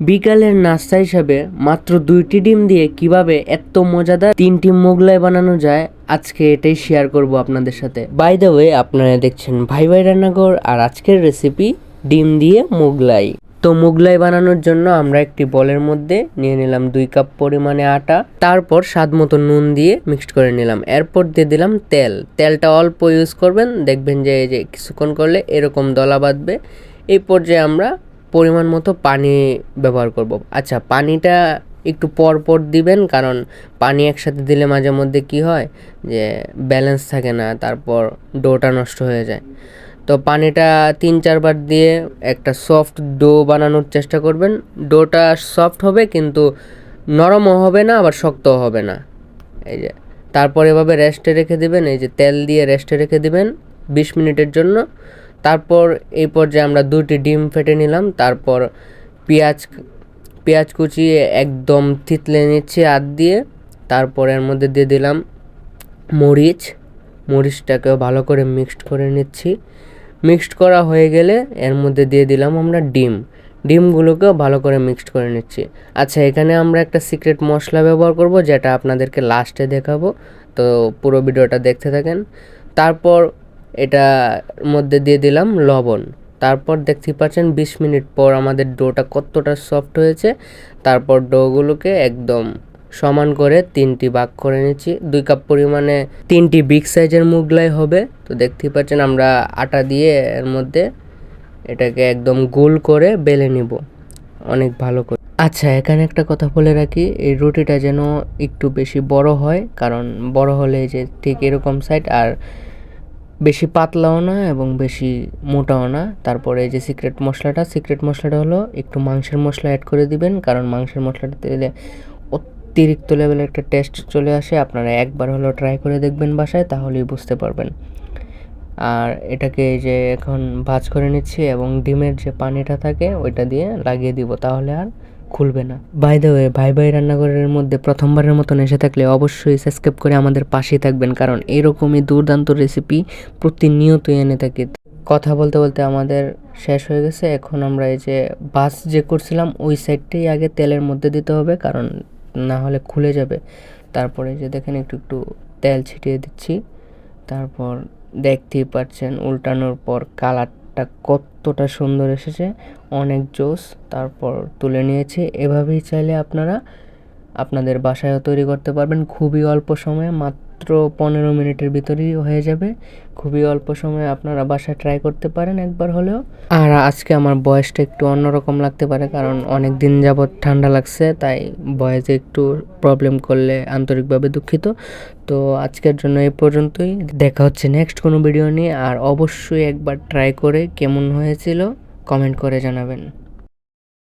বিকালের নাস্তা হিসাবে মাত্র 2টি ডিম দিয়ে কিভাবে এত মজাদার 3টি মোগলাই বানানো যায় আজকে এটাই শেয়ার করব আপনাদের সাথে। বাই দ্য ওয়ে, আপনারা দেখছেন ভাই ভাই রান্নাঘর, আর আজকের রেসিপি ডিম দিয়ে মোগলাই। তো মোগলাই বানানোর জন্য আমরা একটি বলের মধ্যে নিয়ে নিলাম 2 কাপ পরিমাণে আটা, তারপর স্বাদ মতো নুন দিয়ে মিক্সড করে নিলাম। এরপর দিয়ে দিলাম তেলটা অল্প ইউজ করবেন, দেখবেন যে এই যে কিছুক্ষণ করলে এরকম দলা বাঁধবে। এই পর্যায়ে আমরা পরিমাণ মতো পানি ব্যবহার করব। আচ্ছা, পানিটা একটু পর দিবেন, কারণ পানি একসাথে দিলে মাঝে মধ্যে কি হয় যে ব্যালেন্স থাকে না, তারপর ডোটা নষ্ট হয়ে যায়। তো পানিটা 3-4 বার দিয়ে একটা সফট ডো বানানোর চেষ্টা করবেন। ডোটা সফট হবে কিন্তু নরমও হবে না, আবার শক্তও হবে না। এই যে তারপর এভাবে রেস্টে রেখে দিবেন, এই যে তেল দিয়ে রেস্টে রেখে দিবেন 20 মিনিটের জন্য। তারপর এই পর্যায়ে আমরা 2টি ডিম ফেটে নিলাম। তারপর পেঁয়াজ কুচিয়ে একদম থিতলে নিচ্ছি হাত দিয়ে। তারপর এর মধ্যে দিয়ে দিলাম মরিচটাকেও ভালো করে মিক্সড করে নিচ্ছি। মিক্সড করা হয়ে গেলে এর মধ্যে দিয়ে দিলাম আমরা ডিমগুলোকেও ভালো করে মিক্সড করে নিচ্ছি। আচ্ছা, এখানে আমরা একটা সিক্রেট মশলা ব্যবহার করব, যেটা আপনাদেরকে লাস্টে দেখাবো, তো পুরো ভিডিওটা দেখতে থাকেন। তারপর এটার মধ্যে দিয়ে দিলাম লবণ। তারপর দেখতেই পাচ্ছেন 20 মিনিট পর আমাদের ডোটা কতটা সফট হয়েছে। তারপর ডোগুলোকে একদম সমান করে 3টি ভাগ করে নিচ্ছি। 2 কাপ পরিমাণে 3টি বিগ সাইজের মোগলাই হবে। তো দেখতেই পাচ্ছেন আমরা আটা দিয়ে এর মধ্যে এটাকে একদম গোল করে বেলে নিব অনেক ভালো করে। আচ্ছা, এখানে একটা কথা বলে রাখি, এই রুটিটা যেন একটু বেশি বড় হয়, কারণ বড় হলে যে ঠিক এরকম সাইড, আর বেশি পাতলাও না এবং বেশি মোটাও না। তারপরে এই যে সিক্রেট মশলাটা হলো একটু মাংসের মশলা অ্যাড করে দিবেন, কারণ মাংসের মশলাটা দিলে অতিরিক্ত লেভেলের একটা টেস্ট চলে আসে। আপনারা একবার হলো ট্রাই করে দেখবেন বাসায়, তাহলেই বুঝতে পারবেন। আর এটাকে এই যে এখন ভাজ করে নিচ্ছি এবং ডিমের যে পানিটা থাকে ওইটা দিয়ে লাগিয়ে দিব, তাহলে আর খুলবে না। বাই দ্য ওয়ে, ভাই ভাই রান্নাঘরের মধ্যে প্রথমবারের মতন এসে থাকলে অবশ্যই সাবস্ক্রাইব করে আমাদের পাশেই থাকবেন, কারণ এরকমই দুর্দান্ত রেসিপি প্রতিনিয়তই এনে থাকি। কথা বলতে বলতে আমাদের শেষ হয়ে গেছে। এখন আমরা এই যে ভাজ যে করছিলাম ওই সাইডটাই আগে তেলের মধ্যে দিতে হবে, কারণ না হলে খুলে যাবে। তারপরে যে দেখেন একটু তেল ছিটিয়ে দিচ্ছি। তারপর দেখতেই পাচ্ছেন উল্টানোর পর কালারটা কতটা সুন্দর এসেছে, অনেক জোস। তারপর তুলে নিয়েছি। এভাবেই চাইলে আপনারা আপনাদের বাসায়ও তৈরি করতে পারবেন খুবই অল্প সময়ে, মাত্র 15 মিনিটের ভিতরেই হয়ে যাবে। খুবই অল্প সময়ে আপনারা বাসায় ট্রাই করতে পারেন একবার হলেও। আর আজকে আমার ভয়েসটা একটু অন্যরকম লাগতে পারে, কারণ অনেক দিন যাবৎ ঠান্ডা লাগছে, তাই ভয়েসে একটু প্রবলেম করলে আন্তরিকভাবে দুঃখিত। তো আজকের জন্য এই পর্যন্তই, দেখা হচ্ছে নেক্সট কোনো ভিডিও নিয়ে। আর অবশ্যই একবার ট্রাই করে কেমন হয়েছিল কমেন্ট করে জানাবেন।